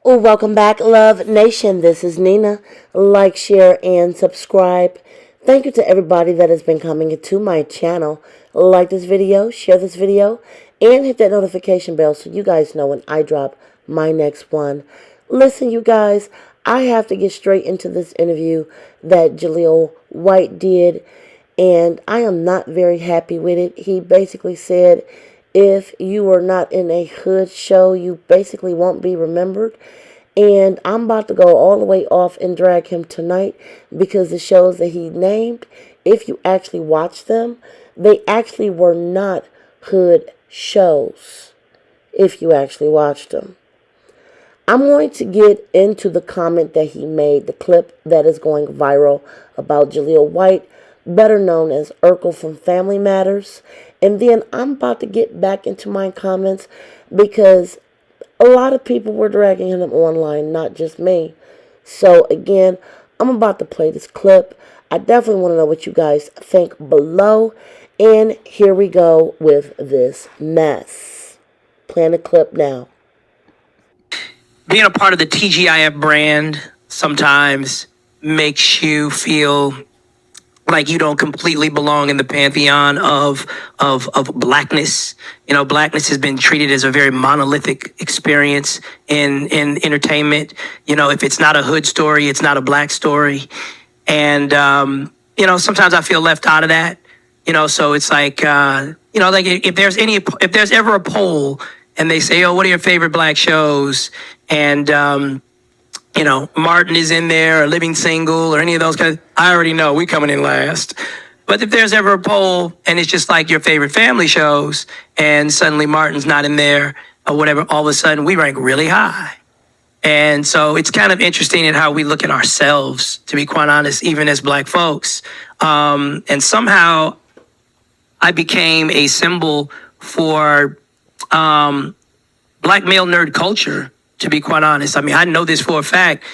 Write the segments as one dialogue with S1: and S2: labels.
S1: Welcome back, Love Nation. This is Nina. Like, share, and subscribe. Thank you to everybody that has been coming into my channel. Like this video, share this video, and hit that notification bell so you guys know when I drop my next one. Listen, you guys, I have to get straight into this interview that Jaleel White did, and I am not very happy with it. He basically said, if you are not in a hood show, you basically won't be remembered. And I'm about to go all the way off and drag him tonight because the shows that he named, if you actually watch them, they actually were not hood shows, if you actually watched them. I'm going to get into the comment that he made, the clip that is going viral about Jaleel White, better known as Urkel from Family Matters. And then I'm about to get back into my comments because a lot of people were dragging him online, not just me. So again, I'm about to play this clip. I definitely want to know what you guys think below. And here we go with this mess. Playing the clip now.
S2: Being a part of the TGIF brand sometimes makes you feel like you don't completely belong in the pantheon of blackness. You know, blackness has been treated as a very monolithic experience in entertainment. You know, if it's not a hood story, it's not a black story. And, sometimes I feel left out of that. So it's like, like if there's ever a poll and they say, oh, what are your favorite black shows? And, Martin is in there, or Living Single, or any of those guys, I already know we coming in last. But if there's ever a poll and it's just like your favorite family shows and suddenly Martin's not in there or whatever, all of a sudden we rank really high. And so it's kind of interesting in how we look at ourselves, to be quite honest, even as black folks. And somehow I became a symbol for black male nerd culture, to be quite honest. I mean, I know this for a fact.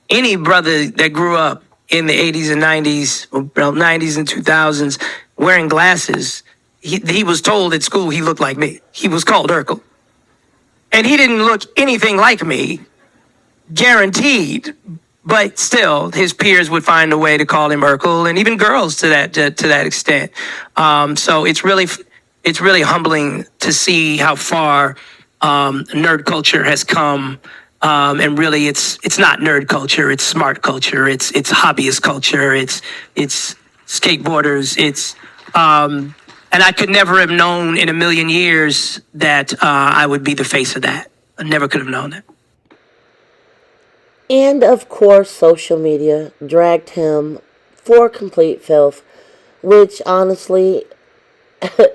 S2: Any brother that grew up in the 80s and 90s, or 90s and 2000s, wearing glasses, he was told at school he looked like me. He was called Urkel. And he didn't look anything like me, guaranteed. But still, his peers would find a way to call him Urkel, and even girls to that extent. So it's really humbling to see how far nerd culture has come, and really it's not nerd culture, it's smart culture, it's hobbyist culture, it's skateboarders, and I could never have known in a million years that I would be the face of that. I never could have known that.
S1: And of course, social media dragged him for complete filth, which honestly,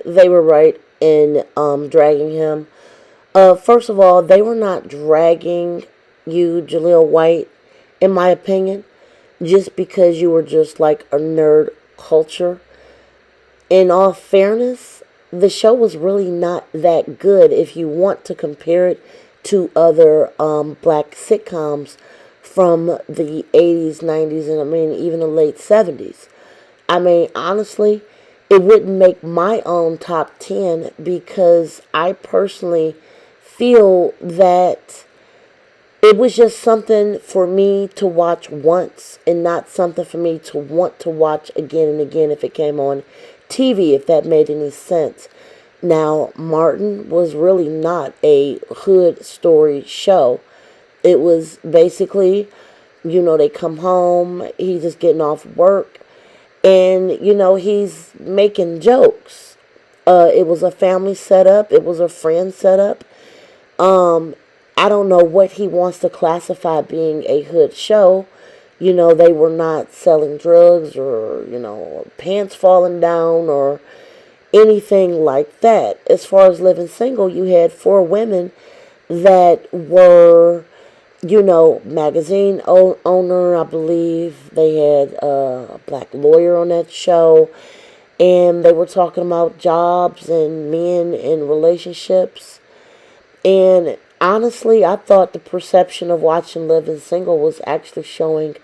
S1: they were right in dragging him. First of all, they were not dragging you, Jaleel White, in my opinion, just because you were just like a nerd culture. In all fairness, the show was really not that good if you want to compare it to other black sitcoms from the 80s, 90s, and I mean even the late 70s. I mean, honestly, it wouldn't make my own top 10 because I personally feel that it was just something for me to watch once and not something for me to want to watch again and again if it came on TV, if that made any sense. Now, Martin was really not a hood story show. It was basically, they come home, he's just getting off work, and, he's making jokes. It was a family setup. It was a friend setup. I don't know what he wants to classify being a hood show. They were not selling drugs or, pants falling down or anything like that. As far as Living Single, you had 4 women that were, magazine owner, I believe. They had a black lawyer on that show. And they were talking about jobs and men and relationships. And honestly, I thought the perception of watching Living Single was actually showing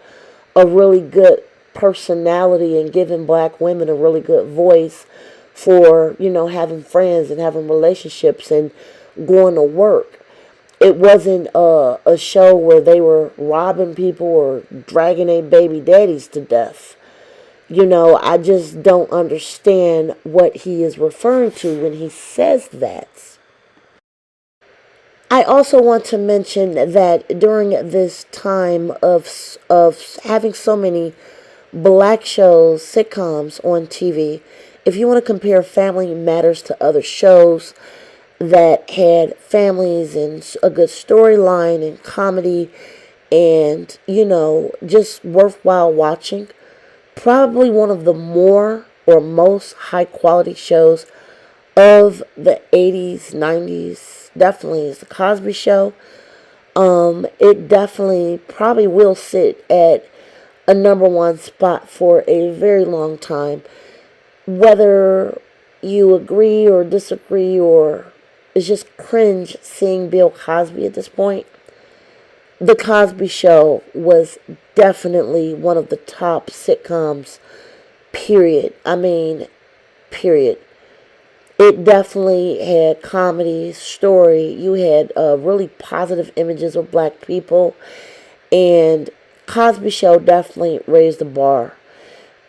S1: a really good personality and giving black women a really good voice for, having friends and having relationships and going to work. It wasn't a show where they were robbing people or dragging their baby daddies to death. I just don't understand what he is referring to when he says that. I also want to mention that during this time of having so many black shows, sitcoms on TV, if you want to compare Family Matters to other shows that had families and a good storyline and comedy and, just worthwhile watching, probably one of the more or most high quality shows of the 80s, 90s, definitely is the Cosby Show. It definitely probably will sit at a number one spot for a very long time. Whether you agree or disagree or it's just cringe seeing Bill Cosby at this point, the Cosby Show was definitely one of the top sitcoms, period. I mean, period. It definitely had comedy, story. You had really positive images of black people. And Cosby Show definitely raised the bar.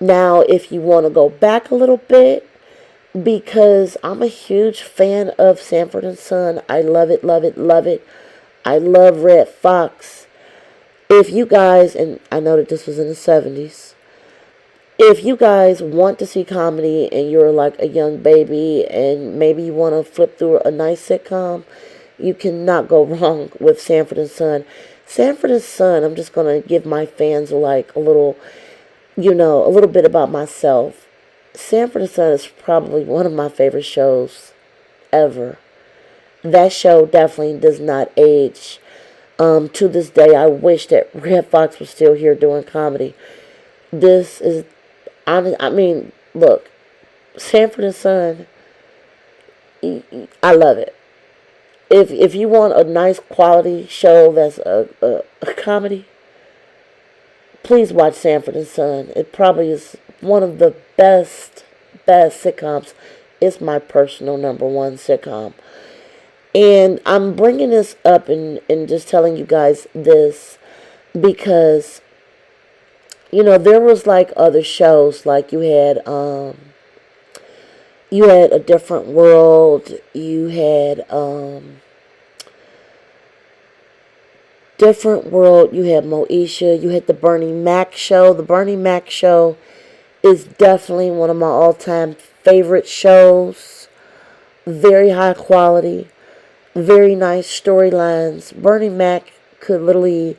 S1: Now, if you want to go back a little bit, because I'm a huge fan of Sanford and Son. I love it, love it, love it. I love Red Fox. If you guys, and I know that this was in the 70s, if you guys want to see comedy and you're like a young baby and maybe you want to flip through a nice sitcom, you cannot go wrong with Sanford and Son. Sanford and Son, I'm just going to give my fans like a little, a little bit about myself. Sanford and Son is probably one of my favorite shows ever. That show definitely does not age. To this day, I wish that Red Fox was still here doing comedy. This is, I mean, look, Sanford and Son, I love it. If you want a nice quality show that's a comedy, please watch Sanford and Son. It probably is one of the best sitcoms. It's my personal number one sitcom. And I'm bringing this up and just telling you guys this because, there was like other shows, like you had A Different World, you had Different World, you had Moesha, you had the Bernie Mac show. The Bernie Mac show is definitely one of my all-time favorite shows. Very high quality, very nice storylines. Bernie Mac could literally,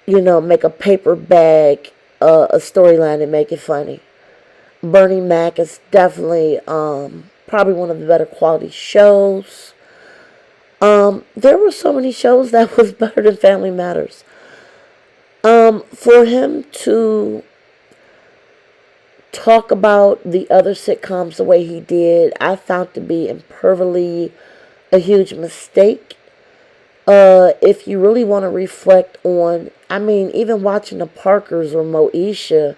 S1: make a paper bag a storyline and make it funny. Bernie Mac is definitely probably one of the better quality shows. There were so many shows that was better than Family Matters. For him to talk about the other sitcoms the way he did, I found to be impervily a huge mistake. If you really want to reflect on, even watching the Parkers or Moesha,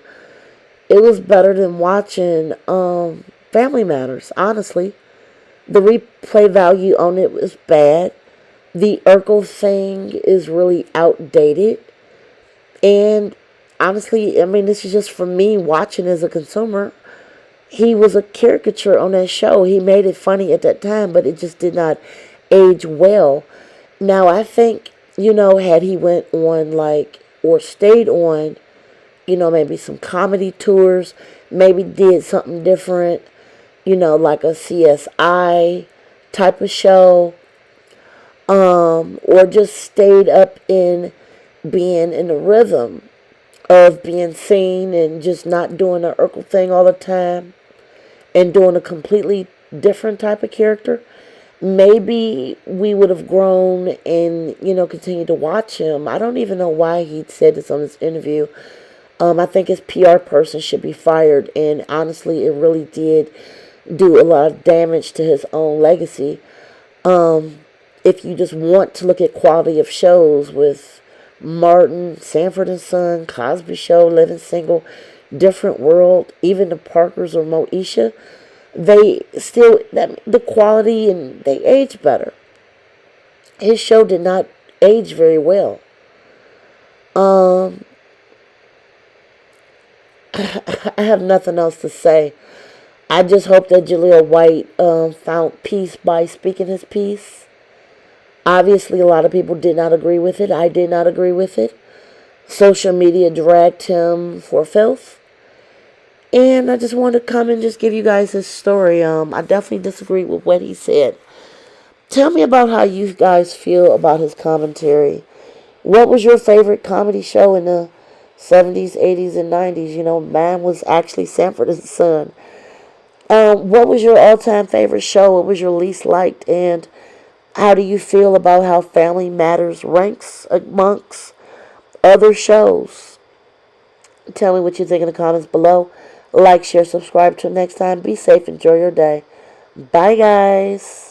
S1: it was better than watching Family Matters, honestly. The replay value on it was bad. The Urkel thing is really outdated. And honestly, this is just for me watching as a consumer. He was a caricature on that show. He made it funny at that time, but it just did not age well. Now, I think, had he went on or stayed on, maybe some comedy tours, maybe did something different, like a CSI type of show, or just stayed up in being in the rhythm of being seen and just not doing the Urkel thing all the time and doing a completely different type of character, maybe we would have grown and, continued to watch him. I don't even know why he said this on this interview. I think his PR person should be fired, and honestly, it really did do a lot of damage to his own legacy. If you just want to look at quality of shows with Martin, Sanford and Son, Cosby Show, Living Single, Different World, even the Parkers or Moesha, they still, the quality and they age better. his show did not age very well. Um, I have nothing else to say. I just hope that Jaleel White found peace by speaking his piece. Obviously, a lot of people did not agree with it. I did not agree with it. Social media dragged him for filth. And I just wanted to come and just give you guys his story. I definitely disagree with what he said. Tell me about how you guys feel about his commentary. What was your favorite comedy show in the 70s, 80s, and 90s? You know, mine was actually Sanford and Son. What was your all-time favorite show? What was your least liked? And how do you feel about how Family Matters ranks amongst other shows? Tell me what you think in the comments below. Like, share, subscribe. Till next time, be safe. Enjoy your day. Bye, guys.